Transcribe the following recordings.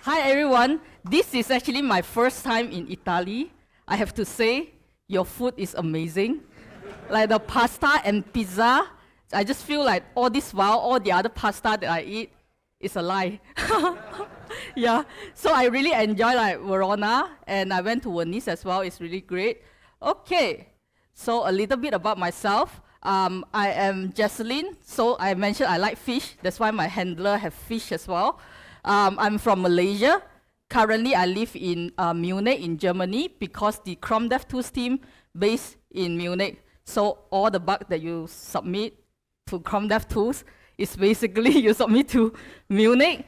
Hi everyone, this is actually my first time in Italy. I have to say, your food is amazing. Like the pasta and pizza, I just feel like all this while, all the other pasta that I eat is a lie. Yeah, so I really enjoy like Verona, and I went to Venice as well, it's really great. Okay, so a little bit about myself. I am Jecelyn, so I mentioned I like fish, that's why my handler have fish as well. I'm from Malaysia. Currently, I live in Munich in Germany because the Chrome DevTools team based in Munich. So all the bugs that you submit to Chrome DevTools is basically you submit to Munich.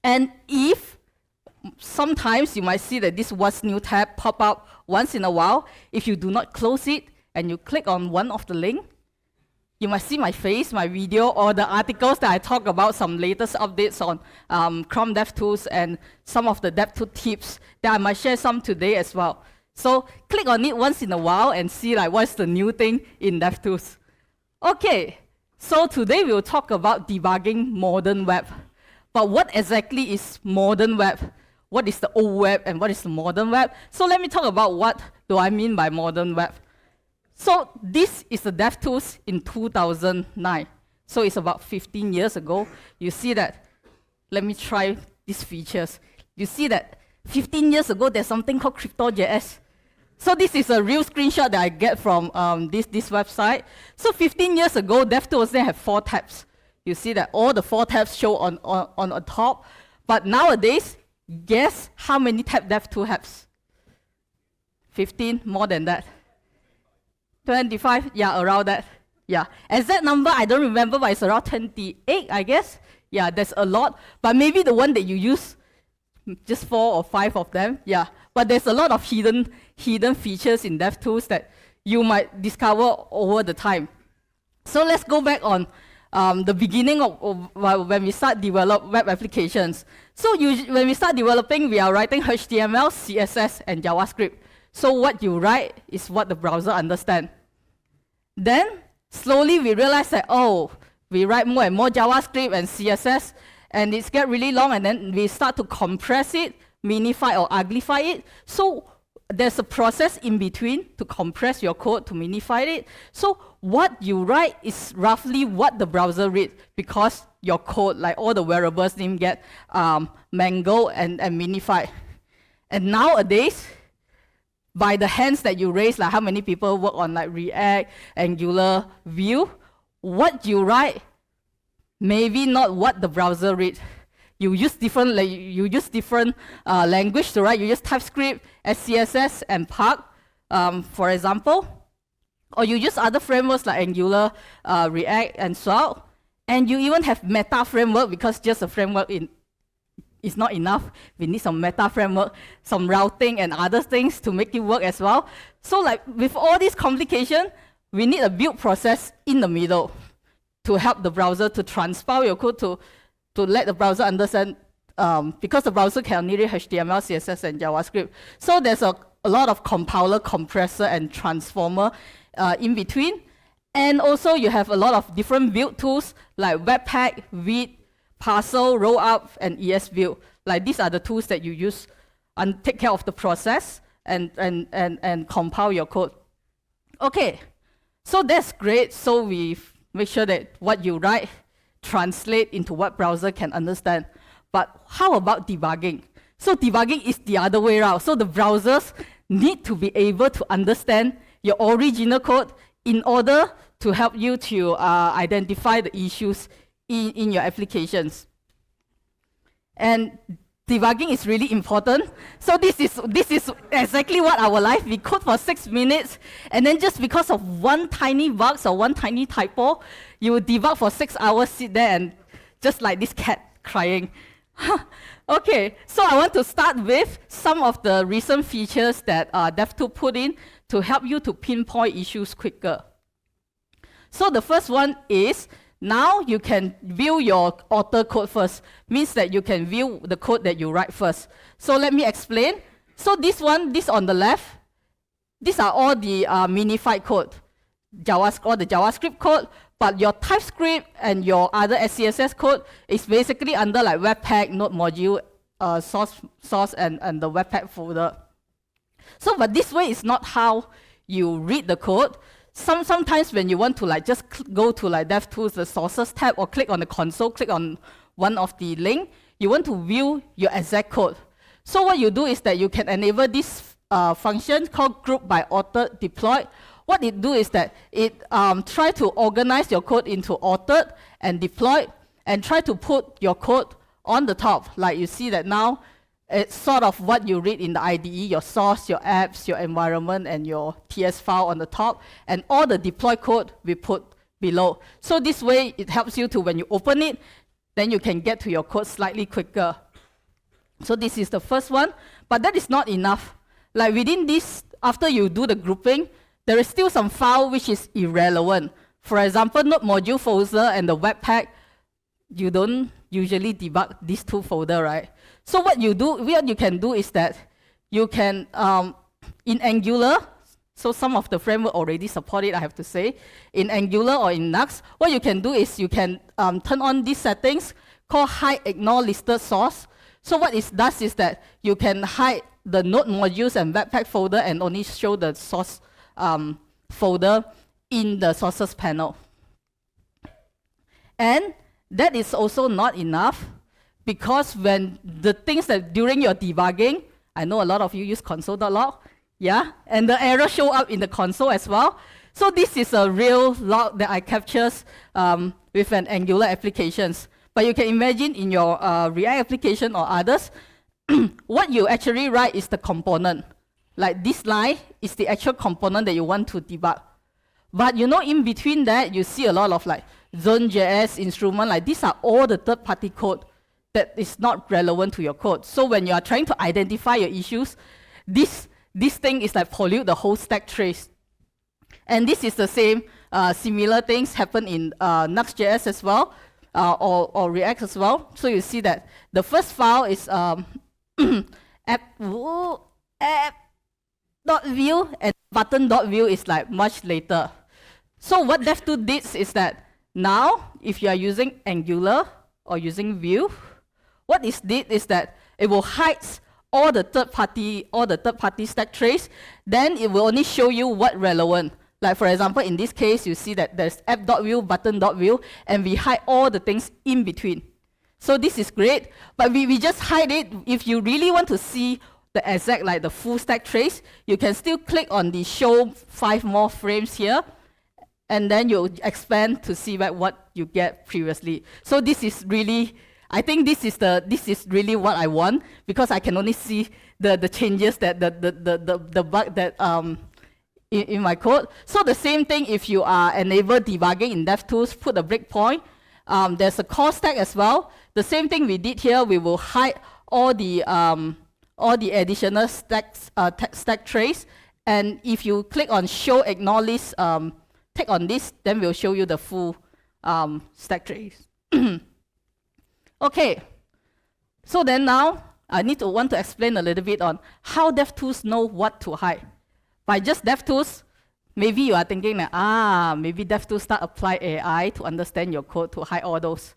And if sometimes you might see that this What's New tab pop up once in a while, if you do not close it and you click on one of the link, you might see my face, my video, or the articles that I talk about, some latest updates on Chrome DevTools and some of the DevTools tips that I might share some today as well. So click on it once in a while and see like what's the new thing in DevTools. Okay, so today we'll talk about debugging modern web. But what exactly is modern web? What is the old web and what is the modern web? So let me talk about what do I mean by modern web. So this is the DevTools in 2009. So it's about 15 years ago. You see that, let me try these features. You see that 15 years ago, there's something called Crypto.js. So this is a real screenshot that I get from this website. So 15 years ago, DevTools then have 4 tabs. You see that all the 4 tabs show on the top. But nowadays, guess how many tabs DevTools has? 15, more than that. 25, yeah, around that. Yeah, exact number I don't remember, but it's around 28, I guess. Yeah, that's a lot. But maybe the one that you use, just 4 or 5 of them. Yeah, but there's a lot of hidden features in DevTools that you might discover over the time. So let's go back on the beginning of when we start develop web applications. So when we start developing, we are writing HTML, CSS, and JavaScript. So what you write is what the browser understands. Then slowly we realize that, oh, we write more and more JavaScript and CSS, and it's get really long, and then we start to compress it, minify or uglify it. So there's a process in between to compress your code, to minify it. So what you write is roughly what the browser reads, because your code, like all the variables, name get mangled and minified. And nowadays, by the hands that you raise, like how many people work on like React, Angular, Vue, what you write, maybe not what the browser reads. You use different language to write. You use TypeScript, SCSS, and Park, for example. Or you use other frameworks like Angular, React, and so on. And you even have meta framework, because just a framework is not enough. We need some meta framework, some routing, and other things to make it work as well. So like with all this complication, we need a build process in the middle to help the browser to transpile your code to let the browser understand, because the browser can only read HTML, CSS, and JavaScript. So there's a lot of compiler, compressor, and transformer in between. And also you have a lot of different build tools like Webpack, Vite, Parcel, Rollup, and ESBuild. Like these are the tools that you use and take care of the process and compile your code. Okay, so that's great. So we make sure that what you write translate into what browser can understand. But how about debugging? So debugging is the other way around. So the browsers need to be able to understand your original code in order to help you to identify the issues in your applications. And debugging is really important. So this is exactly what our life. We code for 6 minutes, and then just because of one tiny bug or one tiny typo, you will debug for 6 hours, sit there and just like this cat crying. Okay, so I want to start with some of the recent features that DevTools put in to help you to pinpoint issues quicker. So the first one is Now you can view your author code first. Means that you can view the code that you write first. So let me explain. So this on the left, these are all the minified code, all the JavaScript code, but your TypeScript and your other SCSS code is basically under like Webpack, Node module, source and the Webpack folder. So, but this way is not how you read the code. Sometimes when you want to like just go to like DevTools, the sources tab, or click on the console, click on one of the link, you want to view your exact code. So what you do is that you can enable this function called group by author deployed. What it do is that it try to organize your code into authored and deployed, and try to put your code on the top. Like you see that now, it's sort of what you read in the IDE, your source, your apps, your environment, and your TS file on the top, and all the deploy code we put below. So this way, it helps you to, when you open it, then you can get to your code slightly quicker. So this is the first one, but that is not enough. Like within this, after you do the grouping, there is still some file which is irrelevant. For example, Node module folder and the Webpack, you don't usually debug these two folders, right? So what you can do is that you can, in Angular, so some of the framework already support it, I have to say. In Angular or in Nux, what you can do is you can turn on these settings called hide ignore listed source. So what it does is that you can hide the Node modules and Webpack folder and only show the source folder in the sources panel. And that is also not enough, because when the things that during your debugging, I know a lot of you use console.log, yeah, and the error show up in the console as well. So this is a real log that I captures with an Angular applications. But you can imagine in your React application or others, what you actually write is the component. Like this line is the actual component that you want to debug. But you know, in between that, you see a lot of like Zone.js, instrument, like these are all the third-party code that is not relevant to your code. So when you are trying to identify your issues, this thing is like pollute the whole stack trace. And this is the same, similar things happen in Nux.js as well, or React as well. So you see that the first file is app.view, and button.view is like much later. So what DevTools did is that now, if you are using Angular or using Vue, what it did is that it will hide all the third-party stack trace. Then it will only show you what relevant. Like for example, in this case, you see that there's app.view, button.view, and we hide all the things in between. So this is great, but we just hide it. If you really want to see the exact, like the full stack trace, you can still click on the show 5 more frames here, and then you expand to see what you get previously. So this is really, I think this is really what I want, because I can only see the changes that the bug that in my code. So the same thing if you are enable debugging in DevTools, put a breakpoint. There's a call stack as well. The same thing we did here. We will hide all the additional stack trace. And if you click on show ignore list, click on this, then we'll show you the full stack trace. Okay, so then now I want to explain a little bit on how DevTools know what to hide. By just DevTools, maybe you are thinking that, maybe DevTools start apply AI to understand your code to hide all those.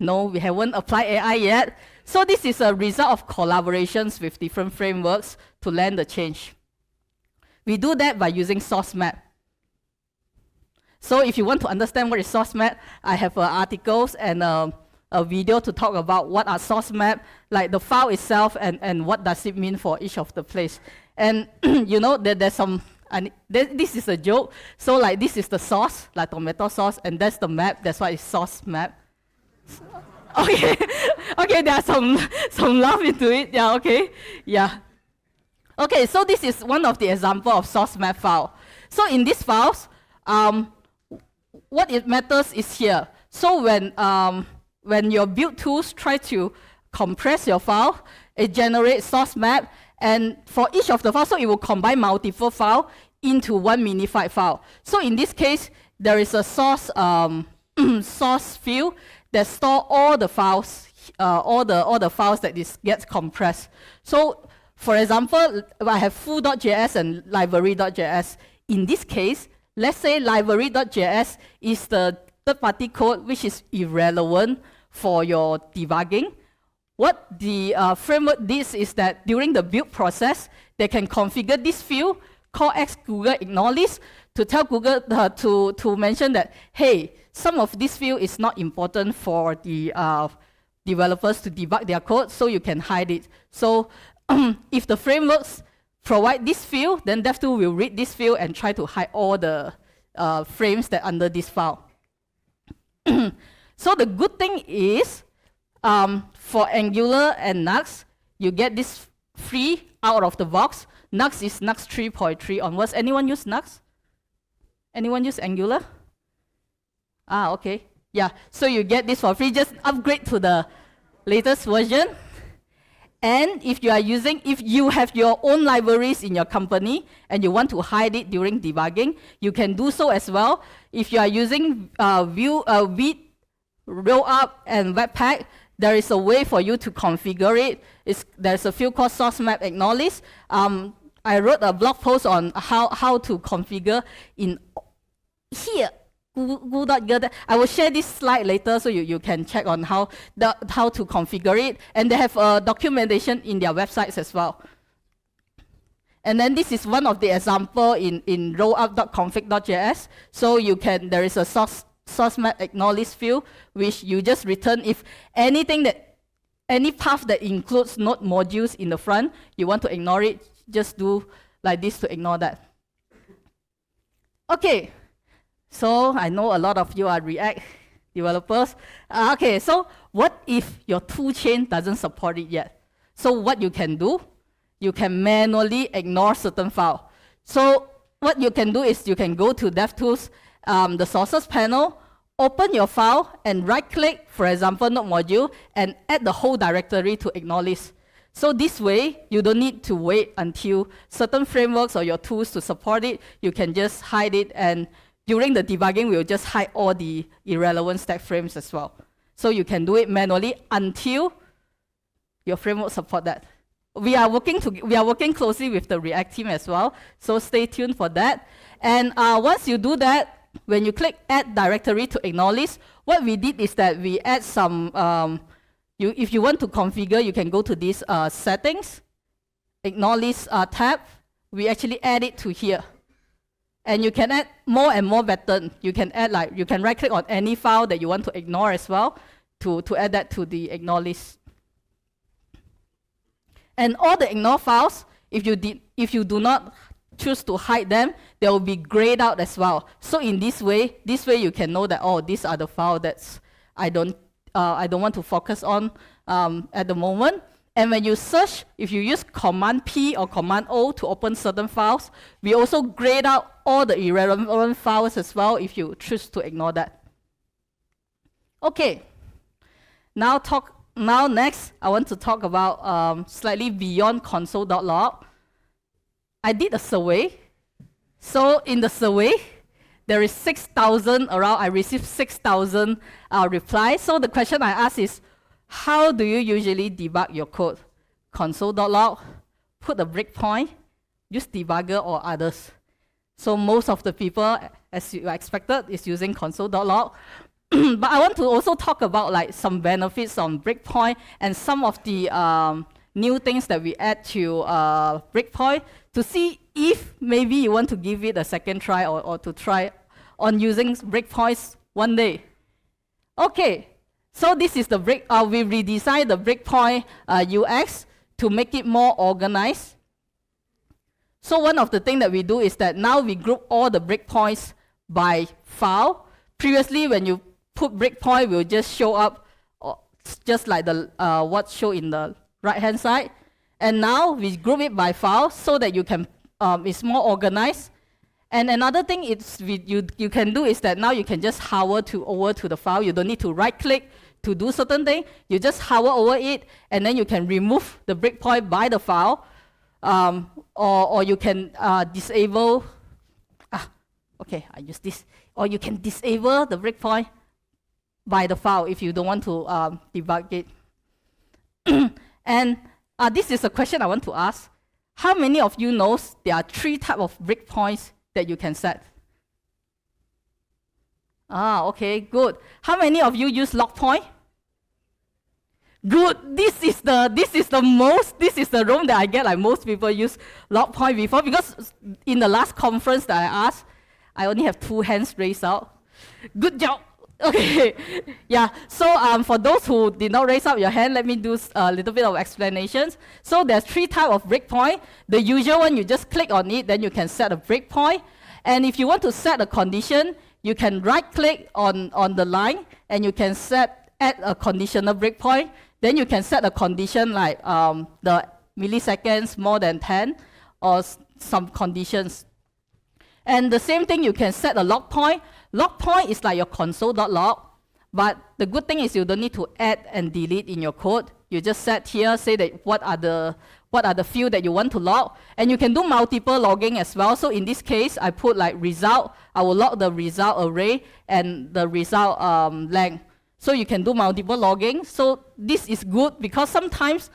No, we haven't applied AI yet. So this is a result of collaborations with different frameworks to land the change. We do that by using source map. So if you want to understand what is source map, I have articles and a video to talk about what are source map, like the file itself, and what does it mean for each of the place. And you know, there's some, this is a joke. So like this is the source, like tomato sauce, and that's the map. That's why it's source map. Okay, okay, there's some laugh into it. Yeah, okay, yeah. Okay, so this is one of the example of source map file. So in these files, what it matters is here. So when your build tools try to compress your file, it generates source map, and for each of the files, so it will combine multiple files into one minified file. So in this case, there is a source source field that store all the files, all the files that gets compressed. So, for example, I have foo.js and library.js. In this case, let's say library.js is the third-party code which is irrelevant for your debugging. What the framework did is that during the build process, they can configure this field, call X Google ignore list, to tell Google to mention that, hey, some of this field is not important for the developers to debug their code, so you can hide it. So if the frameworks provide this field, then DevTools will read this field and try to hide all the frames that under this file. So the good thing is, for Angular and Nux, you get this free out of the box. Nux is Nux 3.3 onwards. Anyone use Nux? Anyone use Angular? Ah, okay. Yeah, so you get this for free. Just upgrade to the latest version. And if you have your own libraries in your company and you want to hide it during debugging, you can do so as well. If you are using Vite, Rollup, and Webpack, there is a way for you to configure it. There's a field called source map ignore list. I wrote a blog post on how to configure in here. I will share this slide later so you can check on how to configure it. And they have documentation in their websites as well. And then this is one of the example in rollup.config.js. So there is a source map ignore list field, which you just return if any path that includes node modules in the front, you want to ignore it, just do like this to ignore that. Okay, so I know a lot of you are React developers. Okay, so what if your toolchain doesn't support it yet? So what you can do, you can manually ignore certain file. So what you can do is you can go to DevTools, the sources panel, open your file and right-click, for example, node module, and add the whole directory to ignore list. So this way, you don't need to wait until certain frameworks or your tools to support it. You can just hide it, and during the debugging, we'll just hide all the irrelevant stack frames as well. So you can do it manually until your framework support that. We are working closely with the React team as well, so stay tuned for that. And once you do that, when you click Add Directory to Ignore List, what we did is that we add some, if you want to configure, you can go to this Settings, Ignore List tab. We actually add it to here. And you can add more and more button. You can add you can right-click on any file that you want to ignore as well to add that to the Ignore List. And all the ignore files, if you do not choose to hide them, they will be grayed out as well. So in this way you can know that, oh, these are the files that I don't want to focus on at the moment. And when you search, if you use Command P or Command O to open certain files, we also grayed out all the irrelevant files as well if you choose to ignore that. Okay. Now next, I want to talk about slightly beyond console.log. I did a survey. So in the survey, there is 6,000 around. I received 6,000 replies. So the question I asked is, how do you usually debug your code? Console.log, put a breakpoint, use debugger or others. So most of the people, as you expected, is using console.log. But I want to also talk about some benefits on breakpoint and some of the new things that we add to breakpoint to see if maybe you want to give it a second try or to try on using breakpoints one day. Okay, so this is the we redesigned the breakpoint UX to make it more organized. So one of the things that we do is that now we group all the breakpoints by file. Previously, when you put breakpoint, will just show up just like the what show in the right-hand side. And now we group it by file so that you can it's more organized. And another thing you can do is that now you can just hover over to the file. You don't need to right-click to do certain thing. You just hover over it, and then you can remove the breakpoint by the file, or you can disable. Okay, I use this. Or you can disable the breakpoint by the file if you don't want to debug it. And this is a question I want to ask. How many of you knows there are 3 types of breakpoints that you can set? Okay, good. How many of you use log point? Good. This is the room that I get like most people use log point before, because in the last conference that I asked, I only have 2 hands raised out. Good job. Okay. Yeah. So for those who did not raise up your hand, let me do a little bit of explanations. So there's 3 types of breakpoint. The usual one, you just click on it, then you can set a breakpoint. And if you want to set a condition, you can right-click on the line, and you can add a conditional breakpoint. Then you can set a condition like the milliseconds more than 10, or some conditions. And the same thing, you can set a log point. Log point is like your console.log, but the good thing is you don't need to add and delete in your code. You just set here, say that what are the fields that you want to log, and you can do multiple logging as well. So in this case, I put like result. I will log the result array and the result length. So you can do multiple logging. So this is good because sometimes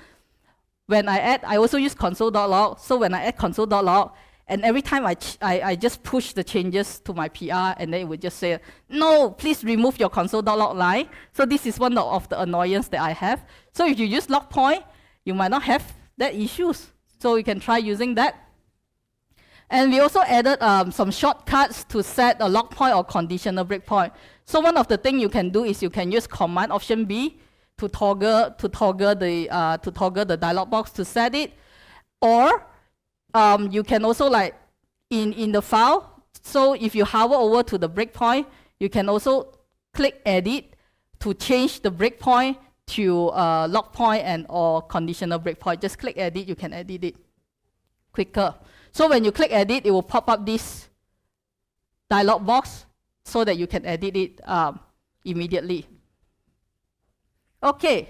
when I also use console.log. So when I add console.log, and every time I just push the changes to my PR, and then it would just say, no, please remove your console.log line. So this is one of the annoyance that I have. So if you use log point, you might not have that issues. So you can try using that. And we also added some shortcuts to set a log point or conditional breakpoint. So one of the things you can do is you can use Command Option B to toggle the dialog box to set it, or you can also like in the file. So if you hover over to the breakpoint, you can also click Edit to change the breakpoint to log point and or conditional breakpoint. Just click Edit, you can edit it quicker. So when you click Edit, it will pop up this dialog box so that you can edit it immediately. Okay,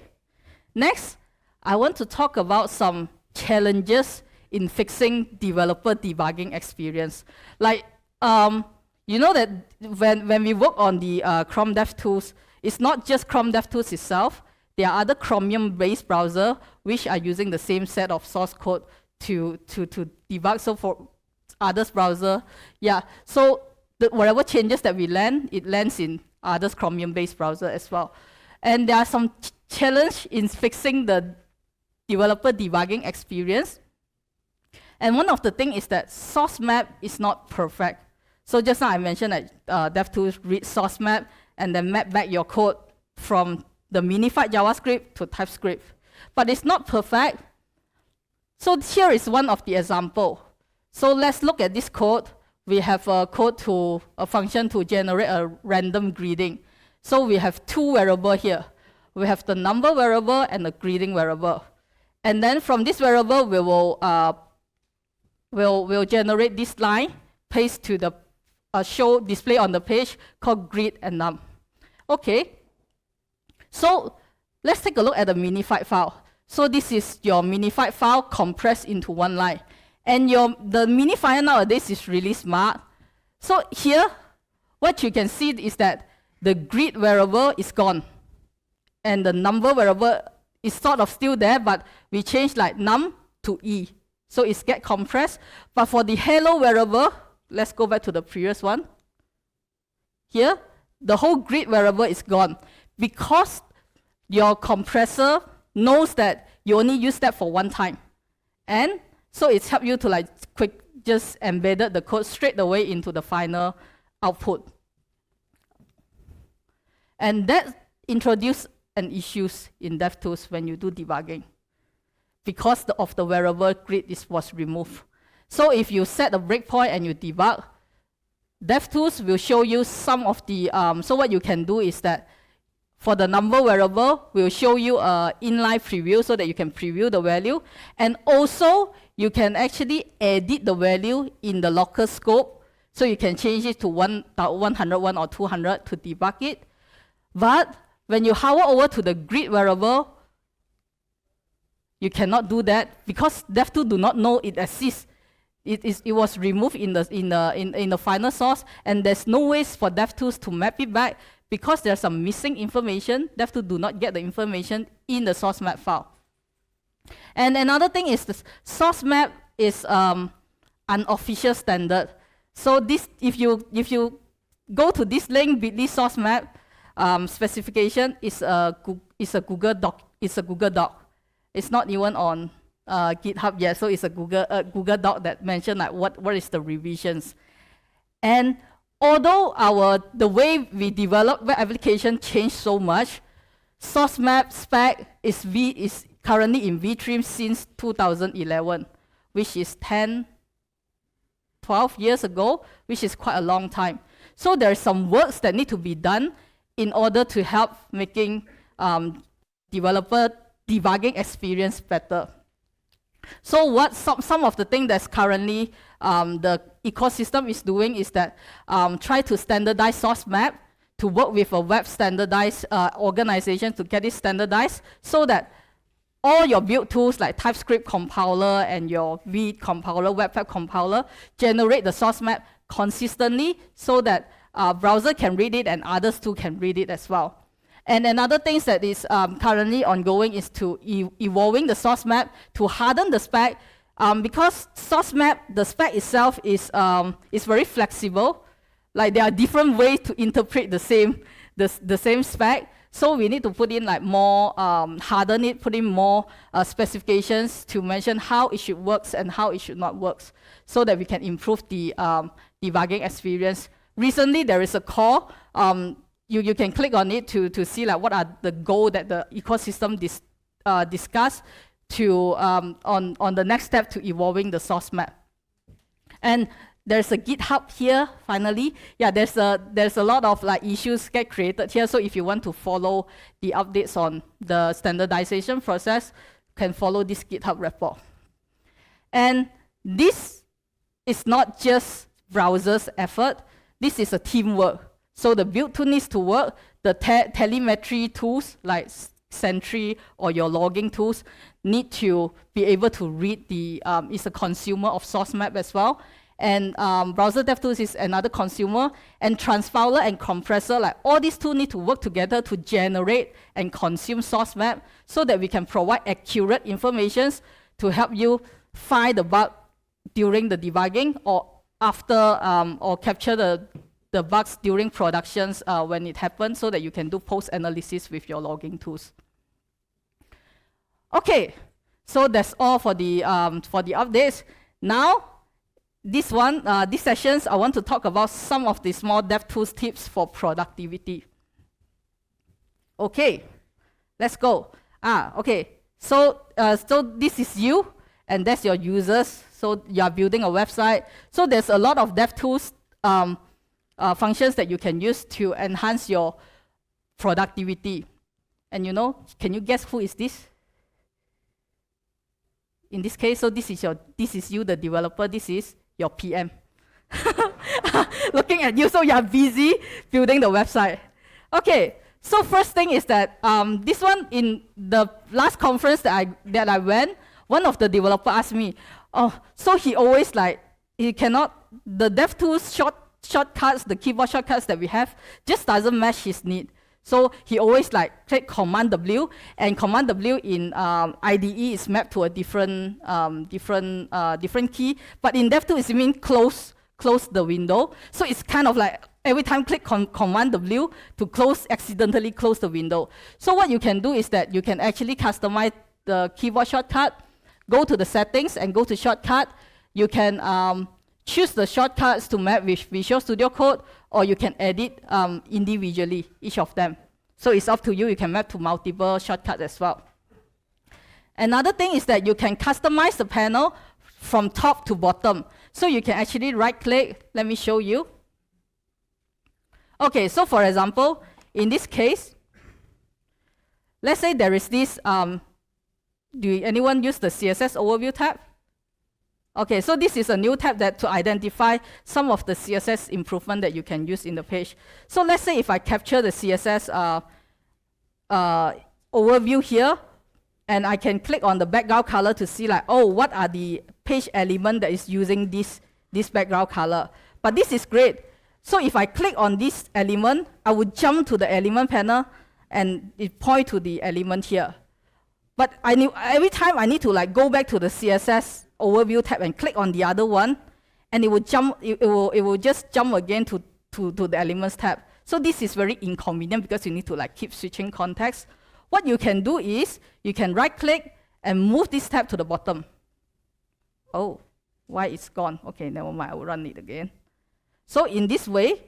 next, I want to talk about some challenges in fixing developer debugging experience. Like, you know that when we work on the Chrome DevTools, it's not just Chrome DevTools itself. There are other Chromium-based browsers which are using the same set of source code to debug. So for others browser, yeah. So whatever changes that we land, it lands in others Chromium-based browser as well. And there are some challenge in fixing the developer debugging experience. And one of the things is that source map is not perfect. So just now I mentioned that DevTools read source map and then map back your code from the minified JavaScript to TypeScript. But it's not perfect. So here is one of the example. So let's look at this code. We have a function to generate a random greeting. So we have 2 variables here. We have the number variable and the greeting variable. And then from this variable, we will we'll generate this line, paste to the show display on the page called greet and num. Okay. So let's take a look at the minified file. So this is your minified file compressed into one line. And the minifier nowadays is really smart. So here, what you can see is that the greet variable is gone. And the number variable is sort of still there, but we changed like num to e. So it's get compressed. But for the hello variable, let's go back to the previous one. Here, the whole greet variable is gone because your compressor knows that you only use that for one time. And so it's helped you to like just embedded the code straight away into the final output. And that introduced an issues in DevTools when you do debugging, because of the variable greet was removed. So if you set a breakpoint and you debug, DevTools will show you some of the, so what you can do is that for the number variable, we'll show you an inline preview so that you can preview the value. And also, you can actually edit the value in the local scope. So you can change it to 101 or 200 to debug it. But when you hover over to the greet variable, you cannot do that because DevTools do not know it exists. it was removed in the final source, and there's no ways for DevTools to map it back because there's some missing information. DevTools do not get the information in the source map file. And another thing is the source map is an official standard. So this, if you go to this link, bit.ly source map specification is a Google doc. It's a Google doc. It's not even on GitHub yet. So it's a Google doc that mentioned like what is the revisions. And although the way we develop web application changed so much, source map spec is currently in V-Trim since 2011, which is 12 years ago, which is quite a long time. So there are some works that need to be done in order to help making developer debugging experience better. So what some of the things that's currently the ecosystem is doing is that try to standardize source map to work with a web standardized organization to get it standardized so that all your build tools like TypeScript compiler and your V compiler, Webpack compiler, generate the source map consistently so that browser can read it and others too can read it as well. And another thing that is currently ongoing is to evolving the source map to harden the spec because source map, the spec itself is very flexible. Like there are different ways to interpret the same spec. So we need to put in like more, harden it, put in more specifications to mention how it should work and how it should not work so that we can improve the debugging experience. Recently, there is a call. You can click on it to see like what are the goals that the ecosystem discuss to on the next step to evolving the source map. And there's a GitHub here, finally. Yeah, there's a lot of like issues get created here. So if you want to follow the updates on the standardization process, you can follow this GitHub repo. And this is not just browser's effort. This is a teamwork. So the build tool needs to work. The telemetry tools like Sentry or your logging tools need to be able to read the, it's a consumer of source map as well. And browser DevTools is another consumer, and transpiler and compressor, like all these tools need to work together to generate and consume source map so that we can provide accurate information to help you find the bug during the debugging or after, or capture the bugs during productions when it happens so that you can do post-analysis with your logging tools. Okay, so that's all for the updates. Now, these sessions, I want to talk about some of the small DevTools tips for productivity. Okay, let's go. Okay, so this is you, and that's your users. So you are building a website. So there's a lot of DevTools functions that you can use to enhance your productivity. And you know, can you guess who is this? In this case, so this is you, the developer. This is your PM. Looking at you, so you're busy building the website. Okay, so first thing is that this one, in the last conference that I went, one of the developer asked me, so he always like, he cannot, the DevTools shortcuts, the keyboard shortcuts that we have just doesn't match his need. So he always like click Command W, and Command W in IDE is mapped to a different key. But in DevTools, it means close the window. So it's kind of like every time click Command W to accidentally close the window. So what you can do is that you can actually customize the keyboard shortcut, go to the settings and go to shortcut. You can choose the shortcuts to map with Visual Studio Code, or you can edit individually, each of them. So it's up to you. You can map to multiple shortcuts as well. Another thing is that you can customize the panel from top to bottom. So you can actually right-click. Let me show you. Okay, so for example, in this case, let's say there is this, do anyone use the CSS overview tab? Okay, so this is a new tab that to identify some of the CSS improvement that you can use in the page. So let's say if I capture the CSS overview here, and I can click on the background color to see like, oh, what are the page element that is using this background color. But this is great. So if I click on this element, I would jump to the element panel and it point to the element here. But every time I need to like go back to the CSS overview tab and click on the other one, and it will jump. It will just jump again to the elements tab. So this is very inconvenient because you need to like keep switching context. What you can do is you can right click and move this tab to the bottom. Oh, why it's gone? Okay, never mind. I will run it again. So in this way,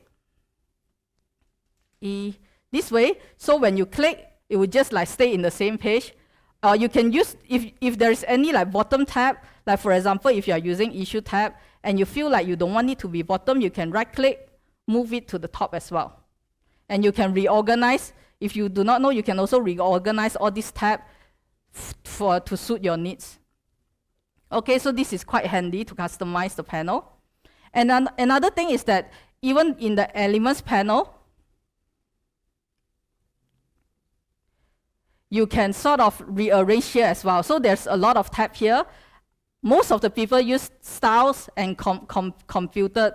so when you click, it will just like stay in the same page. You can use, if there is any like bottom tab, like for example, if you are using issue tab and you feel like you don't want it to be bottom, you can right click, move it to the top as well. And you can reorganize. If you do not know, you can also reorganize all these tabs to suit your needs. Okay, so this is quite handy to customize the panel. And another thing is that even in the elements panel, you can sort of rearrange here as well. So there's a lot of tabs here. Most of the people use styles and computed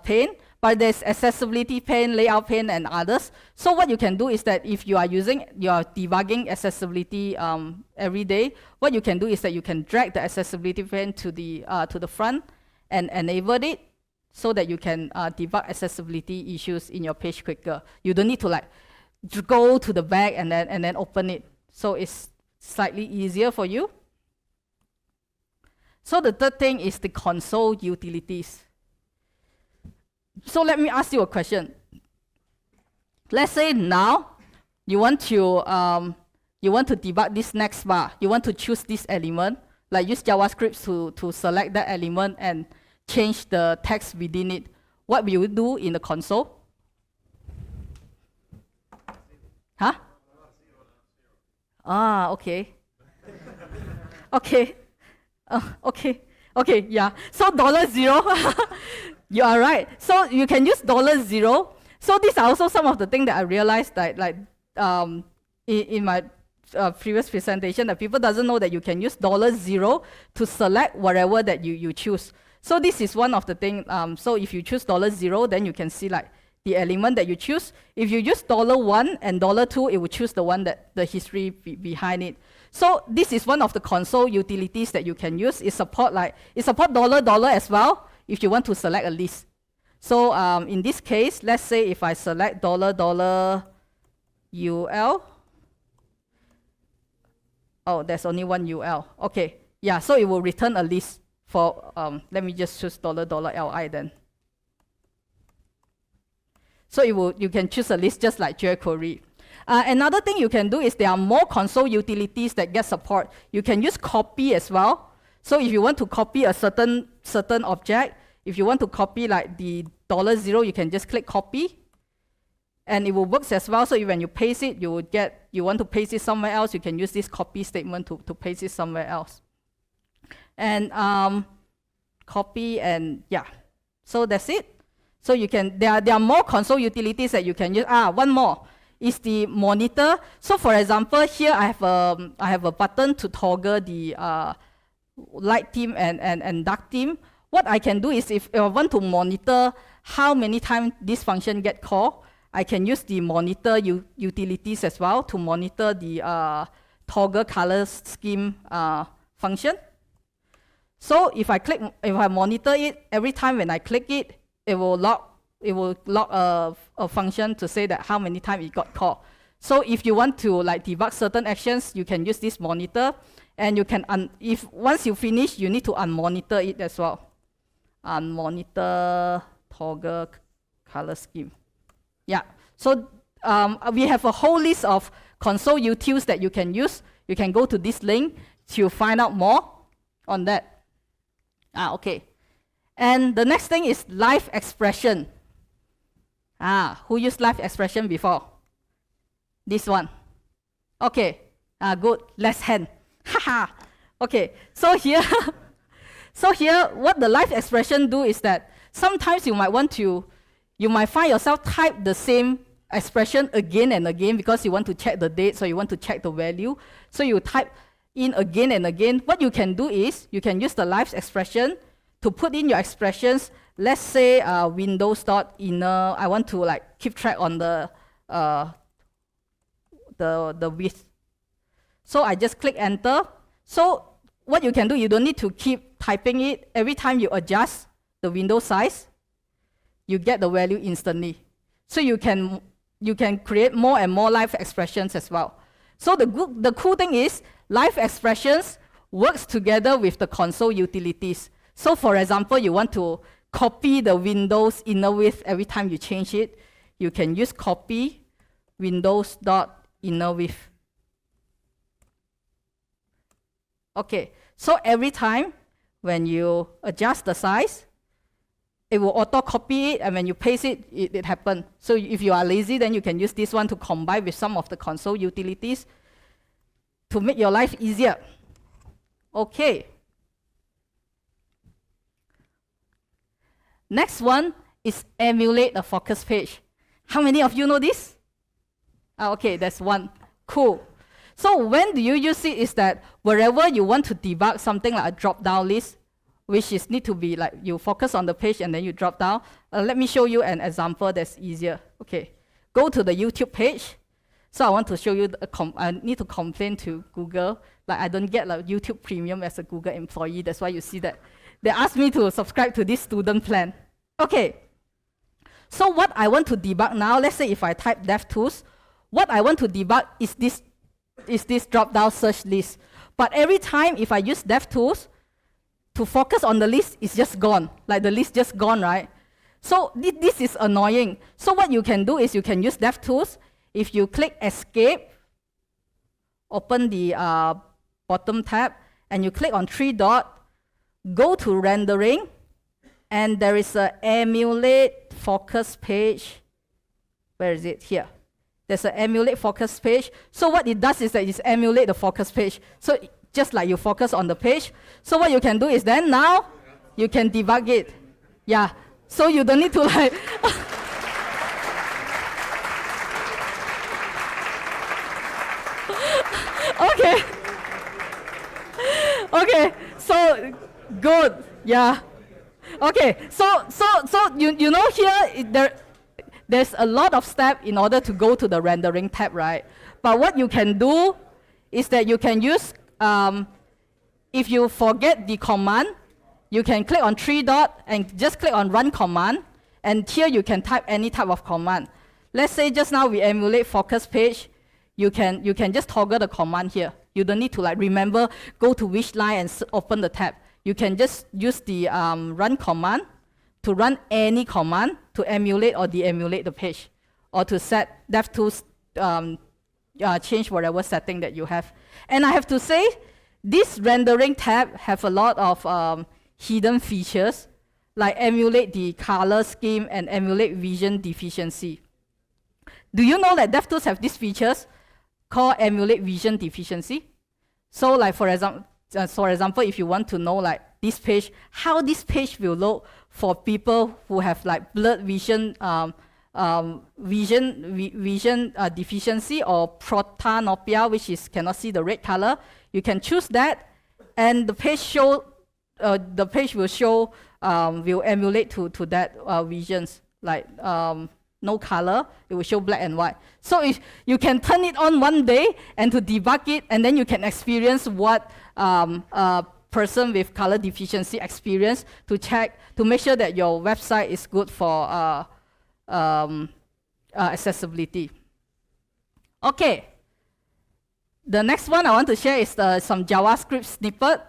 pane, but there's accessibility pane, layout pane, and others. So what you can do is that if you are debugging accessibility every day, what you can do is that you can drag the accessibility pane to the front and enable it so that you can debug accessibility issues in your page quicker. You don't need to like go to the back and then open it. So it's slightly easier for you. So the third thing is the console utilities. So let me ask you a question. Let's say now you want to debug this next bar. You want to choose this element, like use JavaScript to select that element and change the text within it. What will you do in the console? Huh? Ah, okay. Okay. Okay, yeah. So $0, you are right. So you can use $0. So these are also some of the things that I realized that in my previous presentation, that people doesn't know that you can use $0 to select whatever that you choose. So this is one of the things. So if you choose $0, then you can see like the element that you choose. If you use $1 and $2, it will choose the one that the history behind it. So this is one of the console utilities that you can use. It support $$ as well if you want to select a list. So in this case, let's say if I select $UL. Oh, there's only one UL. Okay, yeah. So it will return a list for. Let me just choose $LI then. So you can choose a list just like jQuery. Another thing you can do is there are more console utilities that get support. You can use copy as well. So if you want to copy a certain object, if you want to copy like the $0, you can just click copy, and it will work as well. So when you paste it, you want to paste it somewhere else, you can use this copy statement to paste it somewhere else. And copy and yeah, so that's it. So you can there are more console utilities that you can use. One more is the monitor. So for example, here I have a button to toggle the light theme and dark theme. What I can do is if I want to monitor how many times this function get called, I can use the monitor utilities as well to monitor the toggle color scheme function. So if I monitor it, every time when I click it, it will log a function to say that how many times it got called. So if you want to like debug certain actions, you can use this monitor, and you can once you finish, you need to unmonitor it as well. Unmonitor toggle color scheme. Yeah. So we have a whole list of console utils that you can use. You can go to this link to find out more on that. Okay. And the next thing is live expression. Who used live expression before? This one. Okay. Good. Less hand. Haha. Okay. So here, what the live expression do is that sometimes you might find yourself type the same expression again and again because you want to check the date, so you want to check the value. So you type in again and again. What you can do is you can use the live expression to put in your expressions. Let's say Windows.inner. I want to like keep track on the width. So I just click enter. So what you can do, you don't need to keep typing it. Every time you adjust the window size, you get the value instantly. So you can create more and more live expressions as well. So the cool thing is live expressions works together with the console utilities. So for example, you want to copy the Windows inner width every time you change it. You can use copy Windows.inner width. Okay, so every time when you adjust the size, it will auto-copy it, and when you paste it, it happens. So if you are lazy, then you can use this one to combine with some of the console utilities to make your life easier. Okay. Next one is emulate a focus page. How many of you know this? Okay, that's one. Cool. So when do you use it is that wherever you want to debug something like a drop-down list, which is need to be like you focus on the page and then you drop down. Let me show you an example that's easier. Okay, go to the YouTube page. So I want to show you, I need to complain to Google. Like I don't get like YouTube Premium as a Google employee. That's why you see that. They asked me to subscribe to this student plan. Okay, so what I want to debug now, let's say if I type DevTools, what I want to debug is this drop-down search list. But every time if I use DevTools, to focus on the list, it's just gone. Like the list just gone, right? So this is annoying. So what you can do is you can use DevTools. If you click Escape, open the bottom tab, and you click on 3 dot, go to Rendering, and there is a Emulate Focus page. Where is it? Here. There's an Emulate Focus page. So what it does is that it emulate the focus page. So just like you focus on the page. So what you can do is then now you can debug it. Yeah. So you don't need to like Okay. Okay. So good. Yeah. Okay. So you know here there's a lot of steps in order to go to the rendering tab, right? But what you can do is that you can use if you forget the command, you can click on 3 dot and just click on Run command, and here you can type any type of command. Let's say just now we emulate focus page. You can just toggle the command here. You don't need to like remember go to which line and open the tab. You can just use the Run command to run any command to emulate or de-emulate the page, or to set DevTools change whatever setting that you have. And I have to say, this rendering tab have a lot of hidden features, like emulate the color scheme and emulate vision deficiency. Do you know that DevTools have these features called emulate vision deficiency? So like for example, if you want to know like this page, how this page will look for people who have like blurred vision vision deficiency or protanopia, which is cannot see the red color. You can choose that, and the page will show will emulate to that visions like no color. It will show black and white. So if you can turn it on one day and to debug it, and then you can experience what a person with color deficiency experience to check to make sure that your website is good for accessibility. Okay. The next one I want to share is some JavaScript snippet.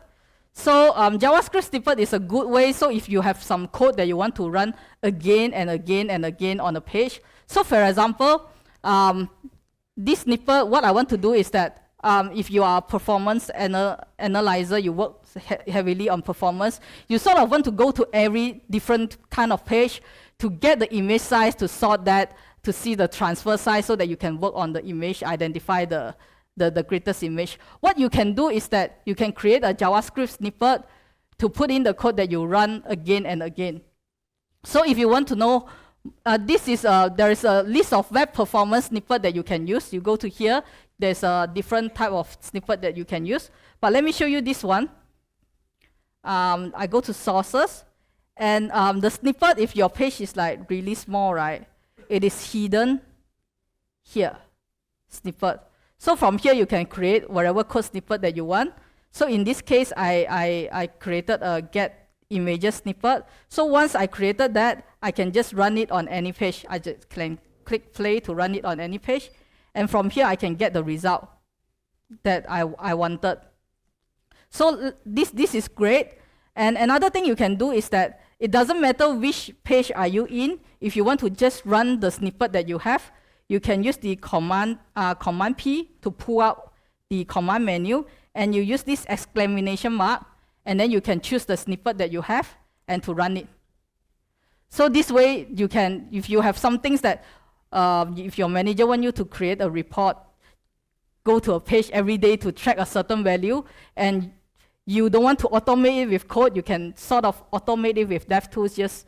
So JavaScript snippet is a good way. So if you have some code that you want to run again and again and again on a page. So for example, this snippet, what I want to do is that if you are a performance analyzer, you work heavily on performance, you sort of want to go to every different kind of page to get the image size, to sort that, to see the transfer size so that you can work on the image, identify the greatest image. What you can do is that you can create a JavaScript snippet to put in the code that you run again and again. So if you want to know This is there is a list of web performance snippet that you can use. You go to here. There's a different type of snippet that you can use. But let me show you this one. I go to sources, and the snippet, if your page is like really small, right, it is hidden here, snippet. So from here, you can create whatever code snippet that you want. So in this case, I created a get images snippet. So once I created that, I can just run it on any page. I just can click play to run it on any page. And from here, I can get the result that I wanted. So this is great. And another thing you can do is that it doesn't matter which page are you in. If you want to just run the snippet that you have, you can use the command P to pull out the command menu, and you use this exclamation mark, and then you can choose the snippet that you have and to run it. So this way, you can, if you have some things that, if your manager wants you to create a report, go to a page every day to track a certain value, and you don't want to automate it with code, you can sort of automate it with DevTools, just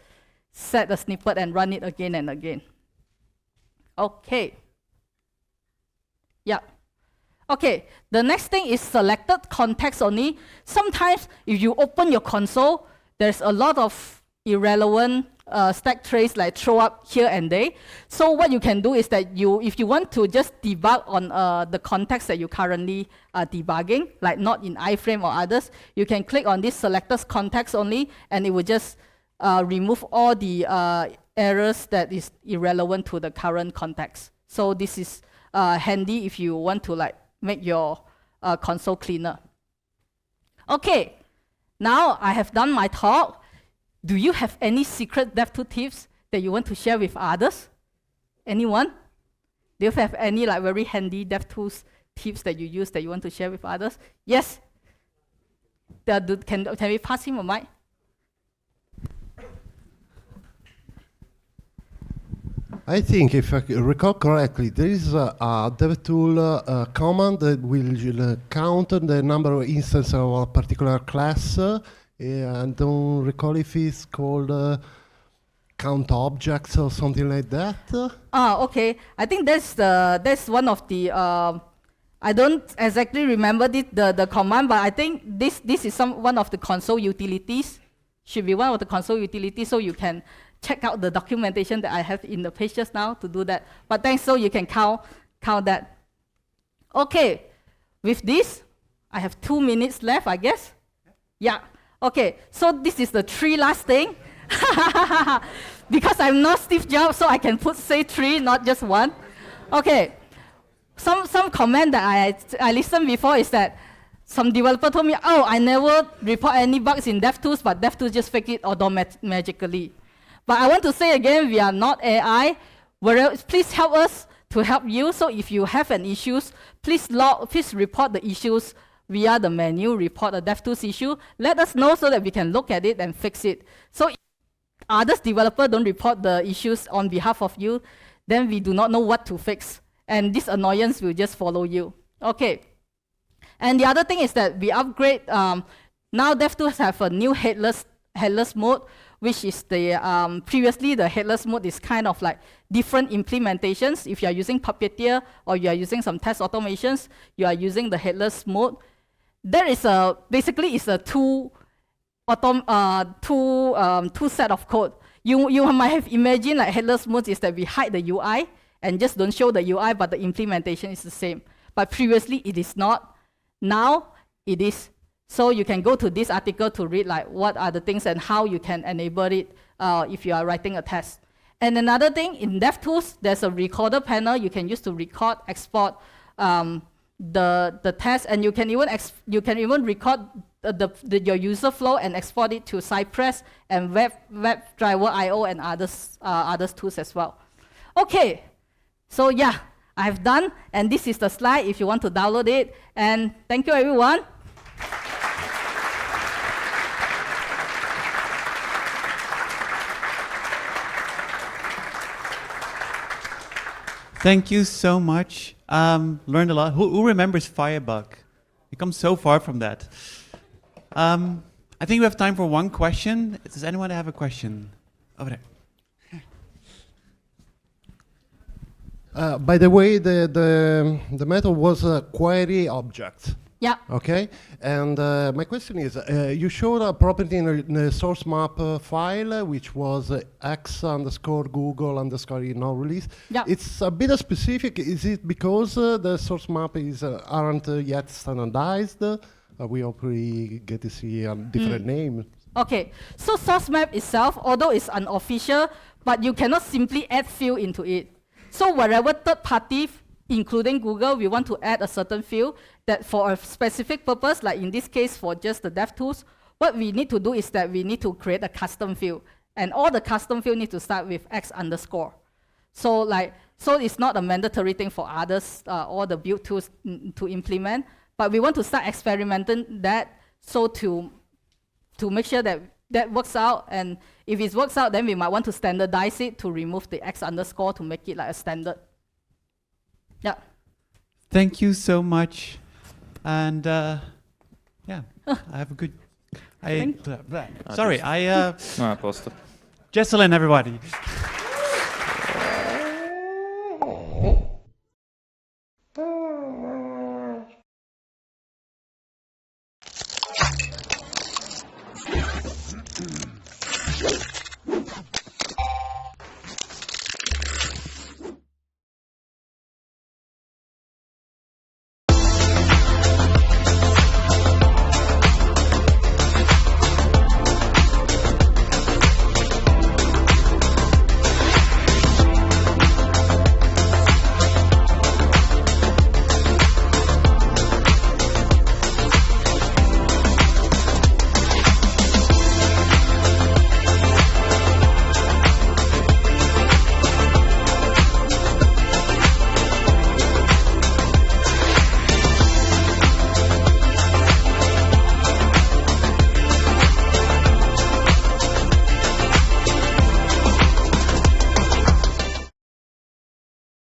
set a snippet and run it again and again. Okay. Yeah. Okay, the next thing is selected context only. Sometimes if you open your console, there's a lot of irrelevant stack trace like throw up here and there. So what you can do is that if you want to just debug on the context that you currently are debugging, like not in iframe or others, you can click on this selected context only, and it will just remove all the errors that is irrelevant to the current context. So this is handy if you want to like make your console cleaner. Okay, now I have done my talk. Do you have any secret DevTools tips that you want to share with others? Anyone? Do you have any like very handy DevTools tips that you use that you want to share with others? Yes? Can we pass him a mic? I think, if I recall correctly, there is a DevTool command that will count the number of instances of a particular class. I don't recall if it's called count objects or something like that. Okay. I think that's one of the. I don't exactly remember the command, but I think this is one of the console utilities. Should be one of the console utilities, so you can check out the documentation that I have in the page just now to do that. But thanks, so you can count that. Okay, with this, I have 2 minutes left, I guess. Yeah. Okay, so this is the 3 last thing. Because I'm not Steve Jobs, so I can say 3, not just 1. Okay, some comment that I listened before is that some developer told me, oh, I never report any bugs in DevTools, but DevTools just fake it magically. But I want to say again, we are not AI. Please help us to help you. So if you have an issues, please report the issues via the menu, report a DevTools issue. Let us know so that we can look at it and fix it. So if others developers don't report the issues on behalf of you, then we do not know what to fix. And this annoyance will just follow you. Okay. And the other thing is that we upgrade. Now DevTools have a new headless mode, which is the previously the headless mode is kind of like different implementations. If you are using Puppeteer or you are using some test automations, you are using the headless mode. There is basically it's a two set of code. You might have imagined like headless mode is that we hide the UI and just don't show the UI, but the implementation is the same. But previously it is not. Now it is. So you can go to this article to read like what are the things and how you can enable it if you are writing a test. And another thing, in DevTools, there's a recorder panel you can use to record, export the test, and you can even record your user flow and export it to Cypress and WebDriver IO and others tools as well. Okay, so yeah, I've done, and this is the slide if you want to download it. And thank you, everyone. Thank you so much. Learned a lot. Who remembers Firebug? We come so far from that. I think we have time for one question. Does anyone have a question? Over there. By the way, the method was a query object. Yeah. Okay, and my question is, you showed a property in the source map file, which was x_google_ release. Yeah. It's a bit specific. Is it because the source map aren't yet standardized? We hopefully get to see a different name. Okay, so source map itself, although it's unofficial, but you cannot simply add field into it. So wherever third party, including Google, we want to add a certain field that for a specific purpose, like in this case for just the DevTools, what we need to do is that we need to create a custom field. And all the custom field need to start with x_. So it's not a mandatory thing for others, all the build tools to implement, but we want to start experimenting that, so to make sure that that works out, and if it works out, then we might want to standardize it to remove the x_ to make it like a standard. Yeah. Thank you so much. And yeah, I have a good. Sorry, No, a posto. Jecelyn, everybody.